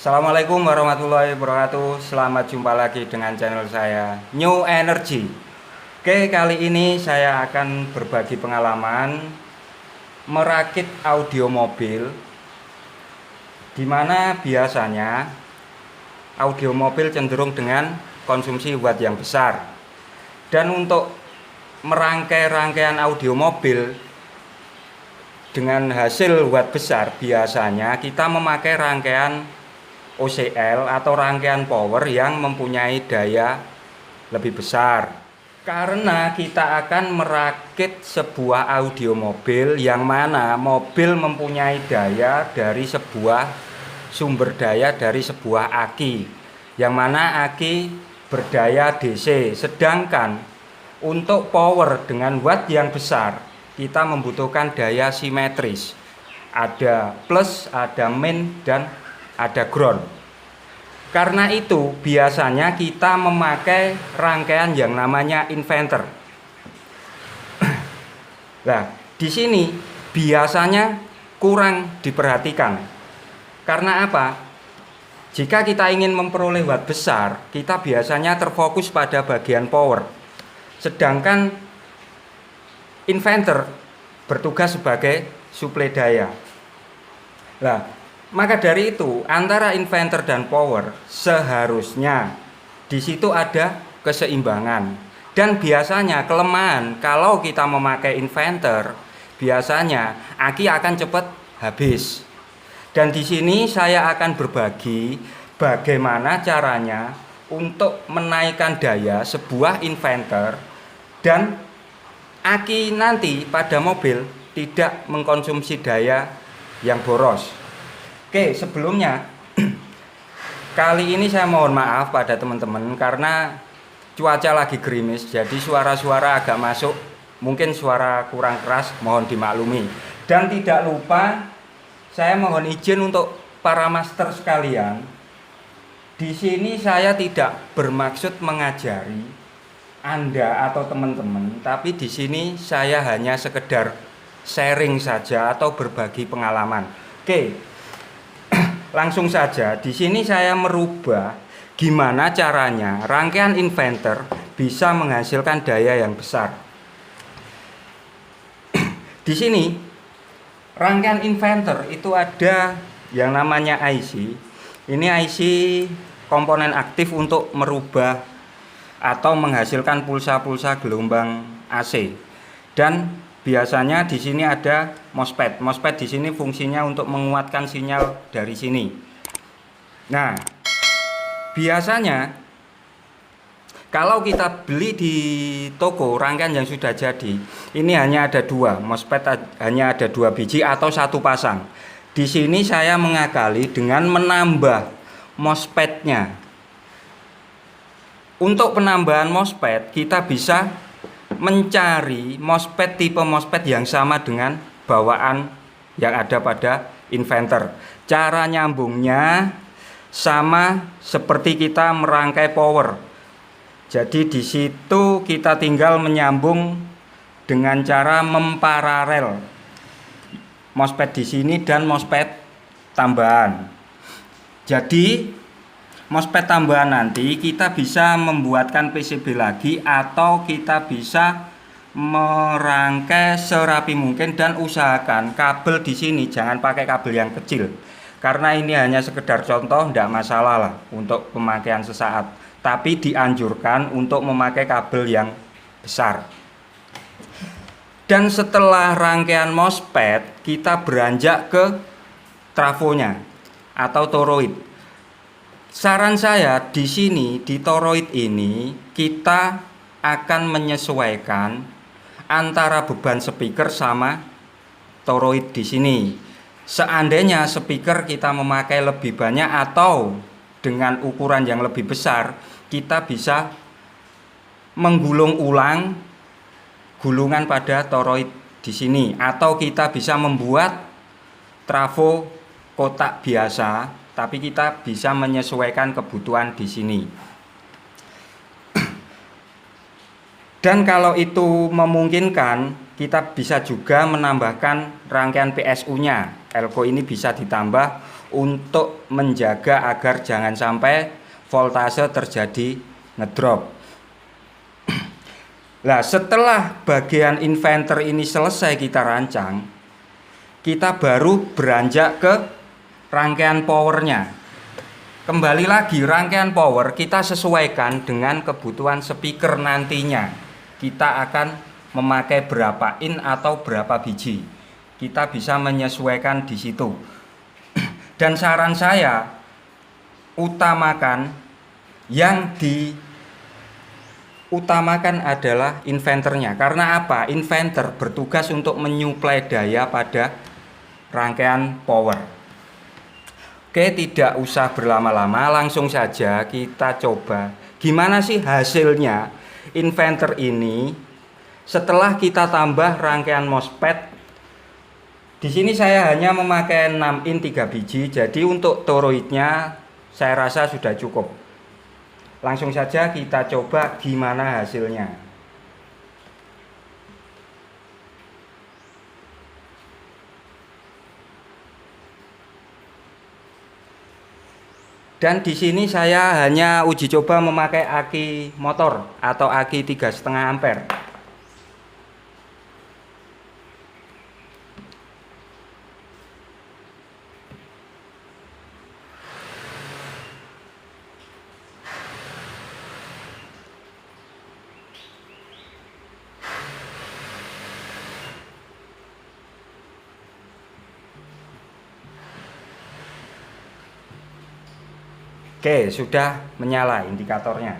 Assalamualaikum warahmatullahi wabarakatuh. Selamat jumpa lagi dengan channel saya New Energy. Oke, kali ini saya akan berbagi pengalaman merakit audio mobil, dimana biasanya audio mobil cenderung dengan konsumsi watt yang besar. Dan untuk merangkai rangkaian audio mobil dengan hasil watt besar, biasanya kita memakai rangkaian OCL atau rangkaian power yang mempunyai daya lebih besar, karena kita akan merakit sebuah audio mobil yang mana mobil mempunyai daya dari sebuah sumber daya dari sebuah aki, yang mana aki berdaya DC, sedangkan untuk power dengan watt yang besar kita membutuhkan daya simetris, ada plus, ada min, dan ada ground. Karena itu biasanya kita memakai rangkaian yang namanya inverter. Nah, di sini biasanya kurang diperhatikan. Karena apa? Jika kita ingin memperoleh watt besar, kita biasanya terfokus pada bagian power. Sedangkan inverter bertugas sebagai suplai daya. Nah, maka dari itu antara inverter dan power seharusnya di situ ada keseimbangan. Dan biasanya kelemahan kalau kita memakai inverter, biasanya aki akan cepat habis. Dan di sini saya akan berbagi bagaimana caranya untuk menaikkan daya sebuah inverter dan aki nanti pada mobil tidak mengkonsumsi daya yang boros. Oke, sebelumnya kali ini saya mohon maaf pada teman-teman karena cuaca lagi gerimis, jadi suara-suara agak masuk, mungkin suara kurang keras, mohon dimaklumi. Dan tidak lupa saya mohon izin untuk para master sekalian. Di sini saya tidak bermaksud mengajari Anda atau teman-teman, tapi di sini saya hanya sekedar sharing saja atau berbagi pengalaman. Oke. Langsung saja, di sini saya merubah gimana caranya rangkaian inverter bisa menghasilkan daya yang besar. Di sini rangkaian inverter itu ada yang namanya IC. Ini IC komponen aktif untuk merubah atau menghasilkan pulsa-pulsa gelombang AC. Dan biasanya di sini ada MOSFET. MOSFET di sini fungsinya untuk menguatkan sinyal dari sini. Nah, biasanya kalau kita beli di toko rangkaian yang sudah jadi, ini hanya ada dua MOSFET, hanya ada 2 biji atau 1 pasang. Di sini saya mengakali dengan menambah MOSFET-nya. Untuk penambahan MOSFET kita bisa mencari MOSFET tipe MOSFET yang sama dengan bawaan yang ada pada inverter. Cara nyambungnya sama seperti kita merangkai power. Jadi di situ kita tinggal menyambung dengan cara memparalel MOSFET di sini dan MOSFET tambahan. Jadi MOSFET tambahan nanti kita bisa membuatkan PCB lagi atau kita bisa merangkai serapi mungkin, dan usahakan kabel di sini jangan pakai kabel yang kecil. Karena ini hanya sekedar contoh, tidak masalah lah untuk pemakaian sesaat. Tapi dianjurkan untuk memakai kabel yang besar. Dan setelah rangkaian MOSFET kita beranjak ke trafonya atau toroid. Saran saya di sini di toroid ini kita akan menyesuaikan antara beban speaker sama toroid di sini. Seandainya speaker kita memakai lebih banyak atau dengan ukuran yang lebih besar, kita bisa menggulung ulang gulungan pada toroid di sini, atau kita bisa membuat trafo kotak biasa. Tapi kita bisa menyesuaikan kebutuhan di sini. Dan kalau itu memungkinkan, kita bisa juga menambahkan rangkaian PSU-nya. Elko ini bisa ditambah untuk menjaga agar jangan sampai voltase terjadi ngedrop. Nah, setelah bagian inverter ini selesai kita rancang, kita baru beranjak ke rangkaian powernya. Kembali lagi, rangkaian power kita sesuaikan dengan kebutuhan speaker nantinya. Kita akan memakai berapa in atau berapa biji. Kita bisa menyesuaikan di situ. Dan saran saya, utamakan yang diutamakan adalah inverternya. Karena apa? Inverter bertugas untuk menyuplai daya pada rangkaian power. Oke, tidak usah berlama-lama, langsung saja kita coba gimana sih hasilnya inverter ini setelah kita tambah rangkaian MOSFET. Di sini saya hanya memakai 6 in 3 biji, jadi untuk toroidnya saya rasa sudah cukup. Langsung saja kita coba gimana hasilnya. Dan di sini saya hanya uji coba memakai aki motor atau aki 3,5 ampere. Oke, sudah menyala indikatornya.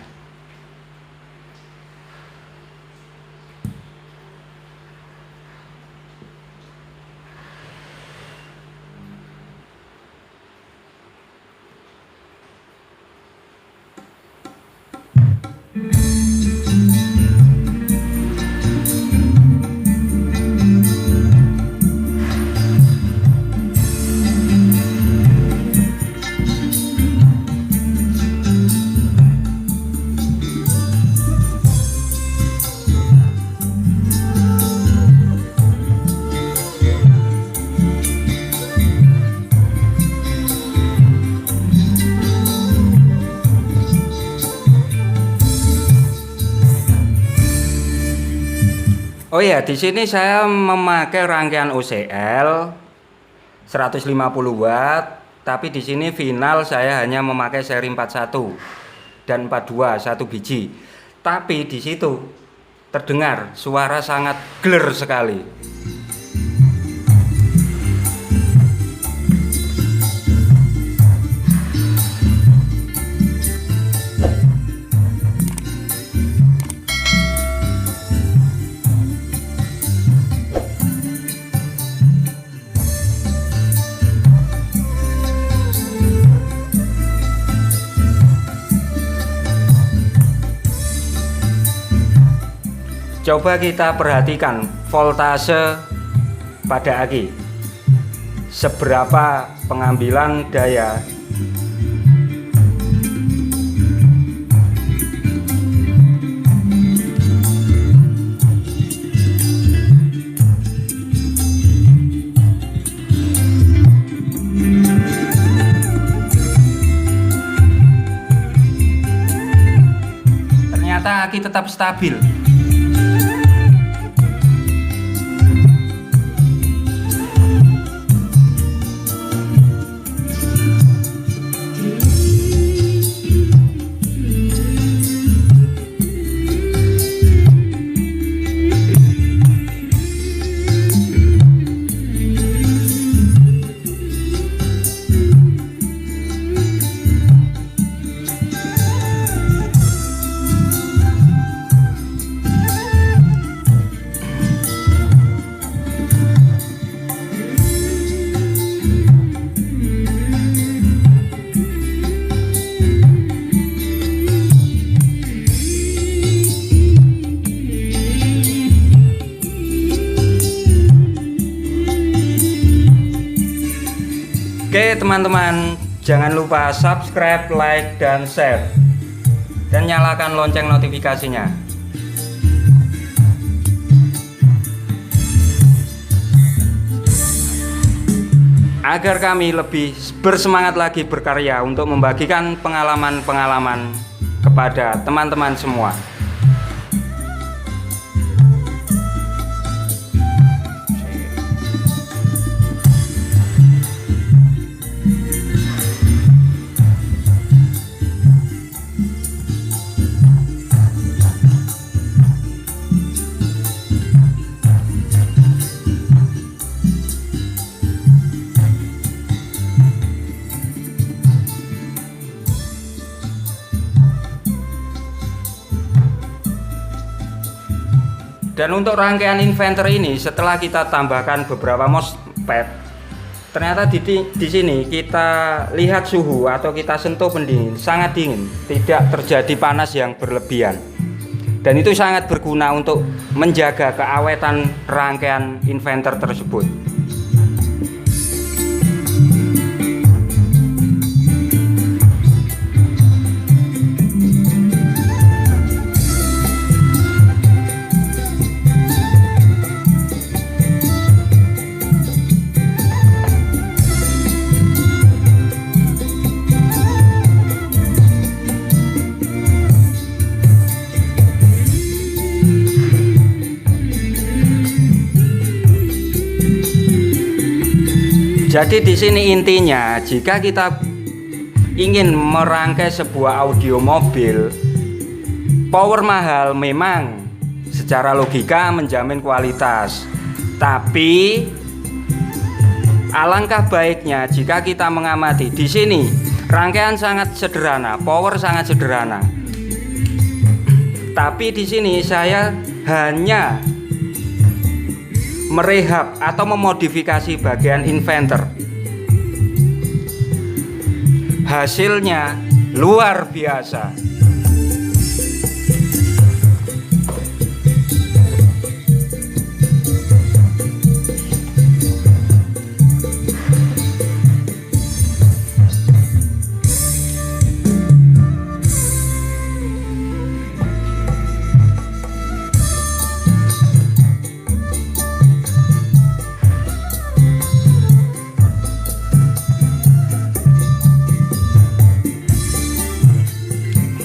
Oh ya, di sini saya memakai rangkaian OCL 150 watt, tapi di sini final saya hanya memakai seri 41 dan 42 satu biji. Tapi di situ terdengar suara sangat gler sekali. Coba kita perhatikan voltase pada aki, seberapa pengambilan daya. Ternyata aki tetap stabil. Oke teman-teman, jangan lupa subscribe, like, dan share, dan nyalakan lonceng notifikasinya. agar kami lebih bersemangat lagi berkarya untuk membagikan pengalaman-pengalaman kepada teman-teman semua. Dan untuk rangkaian inverter ini, setelah kita tambahkan beberapa MOSFET, ternyata di sini kita lihat suhu atau kita sentuh pendingin sangat dingin, tidak terjadi panas yang berlebihan. Dan itu sangat berguna untuk menjaga keawetan rangkaian inverter tersebut. Jadi di sini intinya, jika kita ingin merangkai sebuah audio mobil, power mahal memang secara logika menjamin kualitas. Tapi alangkah baiknya jika kita mengamati di sini rangkaian sangat sederhana, power sangat sederhana. Tapi di sini saya hanya merehab atau memodifikasi bagian inverter. Hasilnya luar biasa.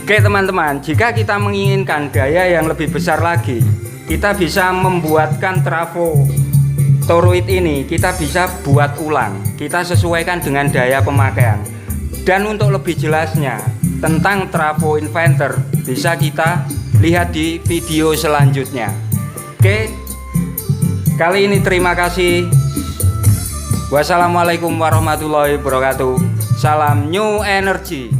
Oke teman-teman, jika kita menginginkan daya yang lebih besar lagi, kita bisa membuatkan trafo toroid ini, kita bisa buat ulang, kita sesuaikan dengan daya pemakaian. Dan untuk lebih jelasnya tentang trafo inverter bisa kita lihat di video selanjutnya. Oke, kali ini terima kasih. Wassalamualaikum warahmatullahi wabarakatuh. Salam New Energy.